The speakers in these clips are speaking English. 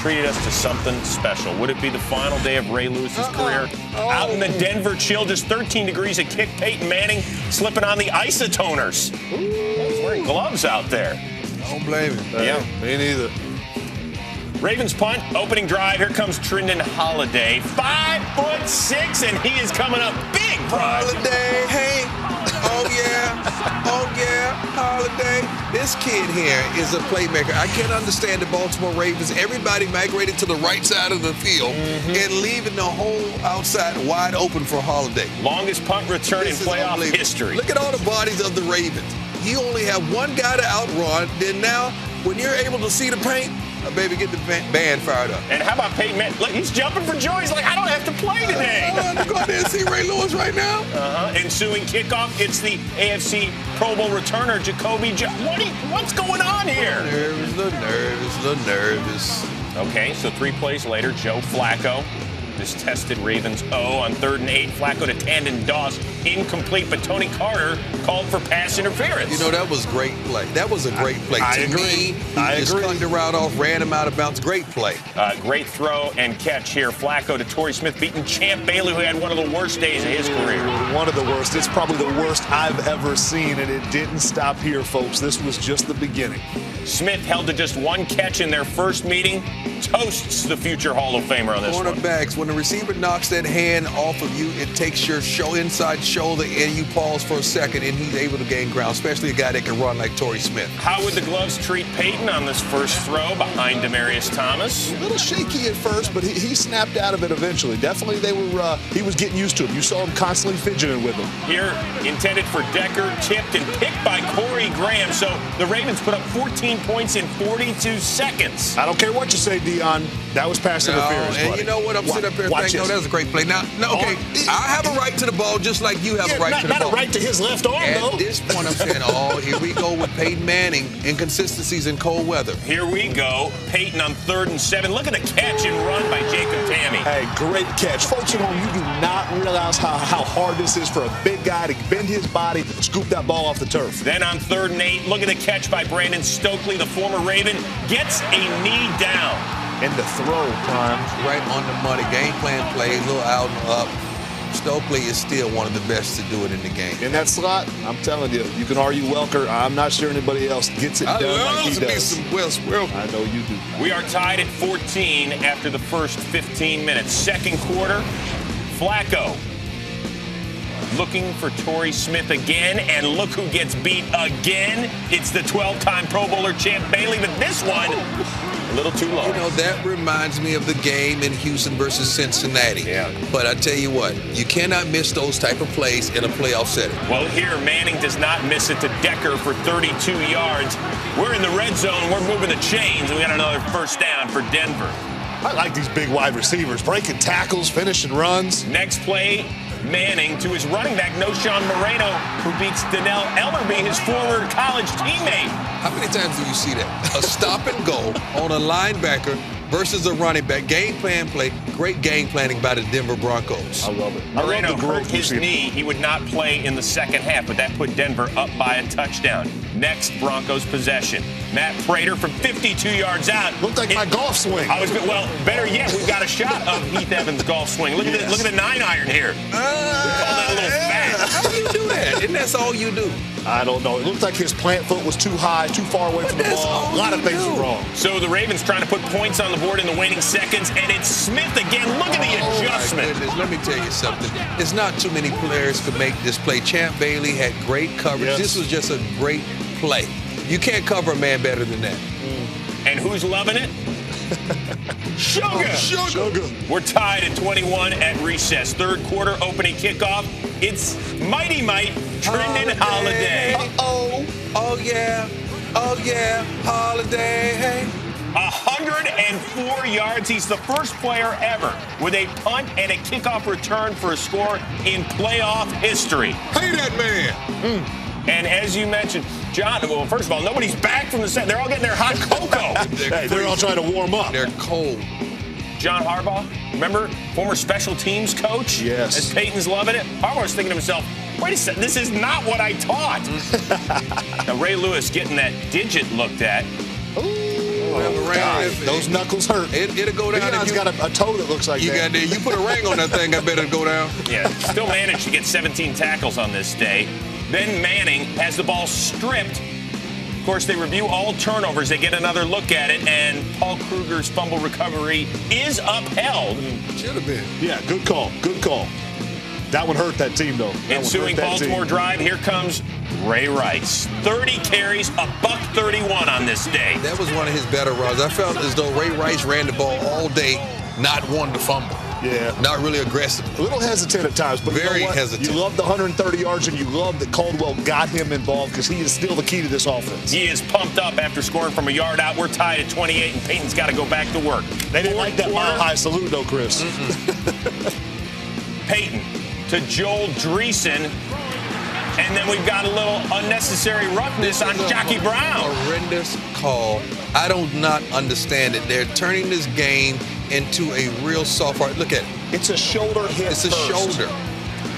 treated us to something special. Would it be the final day of Ray Lewis's career? Out in the Denver chill, just 13 degrees, a kick. Peyton Manning slipping on the isotoners. He's wearing gloves out there. I don't blame him. Yeah. Me neither. Ravens punt, opening drive. Here comes Trindon Holiday, 5'6", and he is coming up big. Holiday, hey. Oh, yeah. Oh, yeah. Holiday. This kid here is a playmaker. I can't understand the Baltimore Ravens. Everybody migrated to the right side of the field and leaving the whole outside wide open for Holiday. Longest punt return in playoff history. Look at all the bodies of the Ravens. You only have one guy to outrun. Then now, when you're able to see the paint, baby, get the band fired up. And how about Peyton Manning? Look, he's jumping for joy. He's like, I don't have to play today. I want to go out there and see Ray Lewis right now. Ensuing kickoff, it's the AFC Pro Bowl returner, Jacoby What's going on here? Little nervous. Okay, so 3 plays later, Joe Flacco. This tested Ravens on 3rd and 8. Flacco to Tandon Doss. Incomplete, but Tony Carter called for pass interference. You know, that was great play. That was a great play. I agree. He just cut the route off, ran him out of bounds. Great play. Great throw and catch here. Flacco to Torrey Smith, beating Champ Bailey, who had one of the worst days of his career. One of the worst. It's probably the worst I've ever seen, and it didn't stop here, folks. This was just the beginning. Smith held to just 1 catch in their first meeting. Toasts the future Hall of Famer on this one. Cornerbacks, when the receiver knocks that hand off of you, it takes your inside shoulder and you pause for a second, and he's able to gain ground, especially a guy that can run like Torrey Smith. How would the gloves treat Peyton on this first throw behind Demaryius Thomas? A little shaky at first, but he snapped out of it eventually. Definitely he was getting used to him. You saw him constantly fidgeting with him. Here, intended for Decker, tipped and picked by Corey Graham. So the Ravens put up 14 points in 42 seconds. I don't care what you say, Dion. That was pass interference, and buddy. you know what? I'm sitting up here thinking, that was a great play. Now, okay, I have a right to the ball just like you have a right to the ball. Not a right to his left arm, though. At this point, I'm saying, here we go with Peyton Manning. Inconsistencies in cold weather. Here we go. Peyton on 3rd and 7. Look at the catch and run by Jacob Tammy. Hey, great catch. Folks at home, you do not realize how hard this is for a big guy to bend his body, scoop that ball off the turf. Then on 3rd and 8, look at the catch by Brandon Stokely, the former Raven, gets a knee down. And the throw, Prime. Right on the money. Game plan play, a little out and up. Stokely is still one of the best to do it in the game. In that slot, I'm telling you, you can argue Welker. I'm not sure anybody else gets it done like he does. I know you do. We are tied at 14 after the first 15 minutes. Second quarter, Flacco looking for Torrey Smith again, and look who gets beat again. It's the 12-time Pro Bowler Champ Bailey, but this one, a little too low. You know, that reminds me of the game in Houston versus Cincinnati. Yeah. But I tell you what, you cannot miss those type of plays in a playoff setting. Well, here, Manning does not miss it to Decker for 32 yards. We're in the red zone. We're moving the chains. We got another first down for Denver. I like these big wide receivers, breaking tackles, finishing runs. Next play, Manning to his running back, Noshawn Moreno, who beats Donnell Ellerbe, his former college teammate. How many times do you see that? A stop and go on a linebacker versus a running back. Game plan play. Great game planning by the Denver Broncos. I love it. Moreno hurt his knee. He would not play in the second half, but that put Denver up by a touchdown. Next Broncos possession. Matt Prater from 52 yards out. Looked like my golf swing. Better yet, we've got a shot of Heath Evans' golf swing. Look at the 9-iron here. We call that a little fat. How do you do that? And that's all you do. I don't know. It looked like his plant foot was too high, too far away from the ball. A lot of things were wrong. So the Ravens trying to put points on the board in the waning seconds, and it's Smith again. Look at the adjustment. My goodness. Let me tell you something. It's not too many players could make this play. Champ Bailey had great coverage. Yes. This was just a great play. You can't cover a man better than that. And who's loving it? Sugar. Sugar. We're tied at 21 at recess. Third quarter opening kickoff. It's Mighty Mite Trindon Holiday. Uh-oh. Oh, yeah. Oh, yeah. Holiday. 104 yards. He's the first player ever with a punt and a kickoff return for a score in playoff history. Hey, that man. And as you mentioned, John, well, first of all, nobody's back from the set. They're all getting their hot cocoa. They're all trying to warm up. They're cold. John Harbaugh, remember, former special teams coach? Yes. As Peyton's loving it. Harbaugh's thinking to himself, wait a second, this is not what I taught. Now, Ray Lewis getting that digit looked at. Ooh. Those knuckles hurt. It'll go down. Deion's got a toe that looks like that. You put a ring on that thing, I bet it'll go down. Yeah, still managed to get 17 tackles on this day. Then Manning has the ball stripped. Of course, they review all turnovers. They get another look at it, and Paul Kruger's fumble recovery is upheld. Should have been. Yeah, good call. Good call. That one hurt that team, though. Ensuing Baltimore drive, here comes Ray Rice. 30 carries, $131 on this day. That was one of his better runs. I felt as though Ray Rice ran the ball all day, not one to fumble. Yeah. Not really aggressive. A little hesitant at times, but very hesitant. You love the 130 yards, and you love that Caldwell got him involved because he is still the key to this offense. He is pumped up after scoring from a yard out. We're tied at 28, and Peyton's got to go back to work. They didn't like that mile-high salute, though, Chris. Peyton to Joel Dreesen. And then we've got a little unnecessary roughness on Jockey Brown. Horrendous call. I do not understand it. They're turning this game into a real soft heart. Look at it. It's a shoulder hit. It's a shoulder.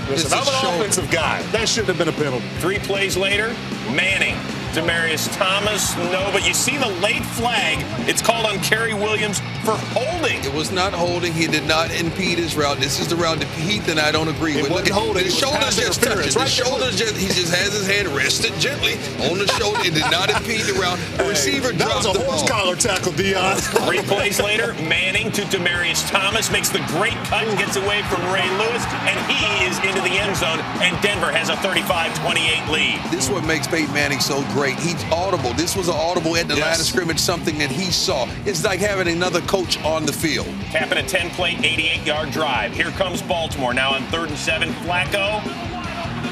Listen, I'm an offensive guy. That shouldn't have been a penalty. 3 plays later, Manning. Demarius Thomas, no, but you see the late flag. It's called on Kerry Williams for holding. It was not holding. He did not impede his route. This is the route that Heath and I don't agree with. Look at holding. The shoulders just touched it. The shoulders just, he just has his hand rested gently on the shoulder. It did not impede the route. The receiver dropped the ball. That was a horse collar tackle, Deion. 3 plays later, Manning to Demarius Thomas makes the great cut, gets away from Ray Lewis, and he is into the end zone, and Denver has a 35-28 lead. This is what makes Peyton Manning so great. He's audible. This was an audible at the line of scrimmage, something that he saw. It's like having another coach on the field. Capping a 10-play, 88-yard drive. Here comes Baltimore now on 3rd and 7. Flacco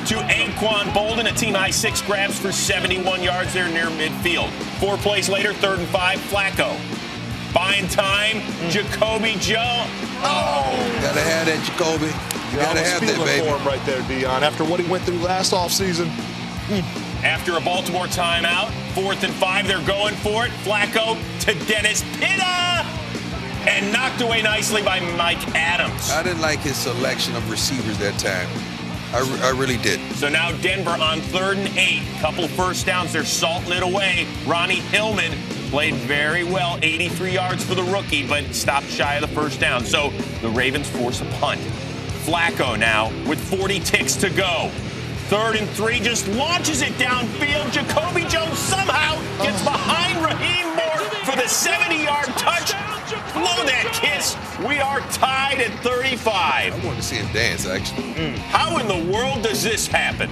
to Anquan Bolden, a team-high 6 grabs for 71 yards there near midfield. 4 plays later, 3rd and 5, Flacco. Buying time, Jacoby Jones. Oh! Gotta have that, Jacoby. You gotta have that, baby. For him right there, Deion. After what he went through last offseason. After a Baltimore timeout, 4th and 5, they're going for it. Flacco to Dennis Pitta, and knocked away nicely by Mike Adams. I didn't like his selection of receivers that time. I really did. So now Denver on 3rd and 8. Couple first downs. They're salting it away. Ronnie Hillman played very well. 83 yards for the rookie, but stopped shy of the first down. So the Ravens force a punt. Flacco now with 40 ticks to go. 3rd and 3, just launches it downfield. Jacoby Jones somehow gets behind Raheem Moore for the 70-yard touch. Blow that kiss. We are tied at 35. I wanted to see him dance, actually. How in the world does this happen?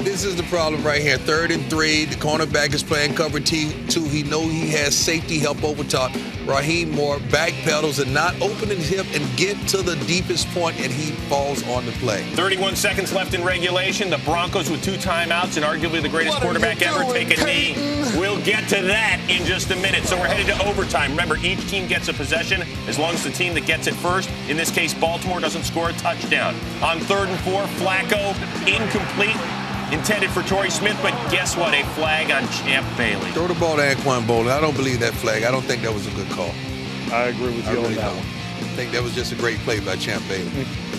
This is the problem right here. 3rd and 3. The cornerback is playing cover T2. He knows he has safety help over top. Raheem Moore backpedals and not opening his hip and get to the deepest point, and he falls on the play. 31 seconds left in regulation. The Broncos with 2 timeouts and arguably the greatest quarterback ever take a knee. We'll get to that in just a minute. So we're headed to overtime. Remember, each team gets a possession as long as the team that gets it first, in this case Baltimore, doesn't score a touchdown. On 3rd and 4, Flacco incomplete. Intended for Torrey Smith, but guess what? A flag on Champ Bailey. Throw the ball to Anquan Bolden. I don't believe that flag. I don't think that was a good call. I agree with you on that one. I think that was just a great play by Champ Bailey.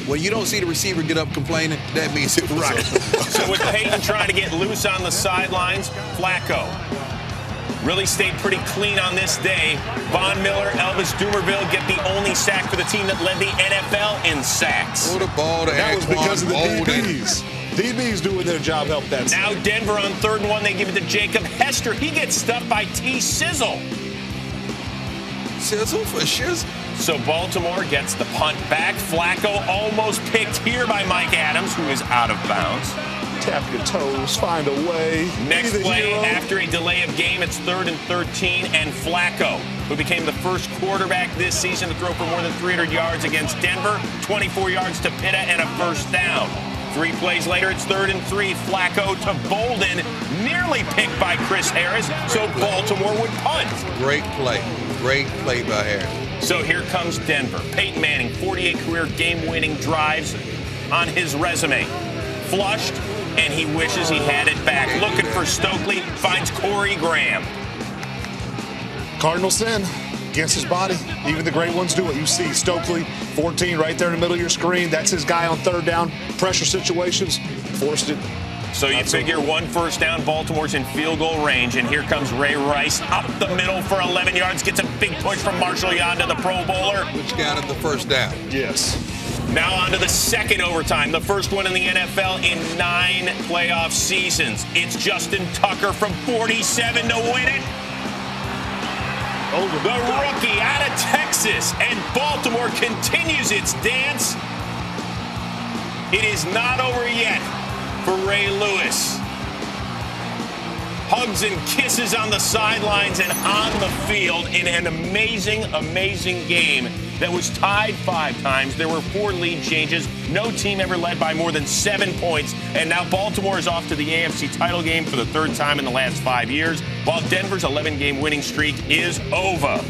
When you don't see the receiver get up complaining, that means it was right. So with Peyton trying to get loose on the sidelines, Flacco really stayed pretty clean on this day. Von Miller, Elvis Dumerville get the only sack for the team that led the NFL in sacks. Throw the ball to That was because of the Bolden. DBs. DBs doing their job, help that. Now Denver on 3rd and 1, they give it to Jacob Hester. He gets stuffed by T. Sizzle. Sizzle for shizzle. So Baltimore gets the punt back. Flacco almost picked here by Mike Adams, who is out of bounds. Tap your toes, find a way. Next play, after a delay of game, it's 3rd and 13, and Flacco, who became the first quarterback this season to throw for more than 300 yards against Denver, 24 yards to Pitta, and a first down. 3 plays later, it's 3rd and 3. Flacco to Bolden, nearly picked by Chris Harris, so Baltimore would punt. Great play. Great play by Harris. So here comes Denver. Peyton Manning, 48 career game-winning drives on his resume. Flushed, and he wishes he had it back. Looking for Stokely, finds Corey Graham. Cardinal sin against his body. Even the great ones do it. You see Stokely, 14 right there in the middle of your screen. That's his guy on 3rd down. Pressure situations. Forced it. So you figure one first down, Baltimore's in field goal range, and here comes Ray Rice up the middle for 11 yards, gets a big push from Marshall Yanda, the Pro Bowler. Which got him the first down. Yes. Now on to the second overtime, the first one in the NFL in 9 playoff seasons. It's Justin Tucker from 47 to win it. The rookie out of Texas, and Baltimore continues its dance. It is not over yet for Ray Lewis. Hugs and kisses on the sidelines and on the field in an amazing, amazing game that was tied 5 times. There were 4 lead changes. No team ever led by more than 7 points. And now Baltimore is off to the AFC title game for the 3rd time in the last 5 years, while Denver's 11-game winning streak is over.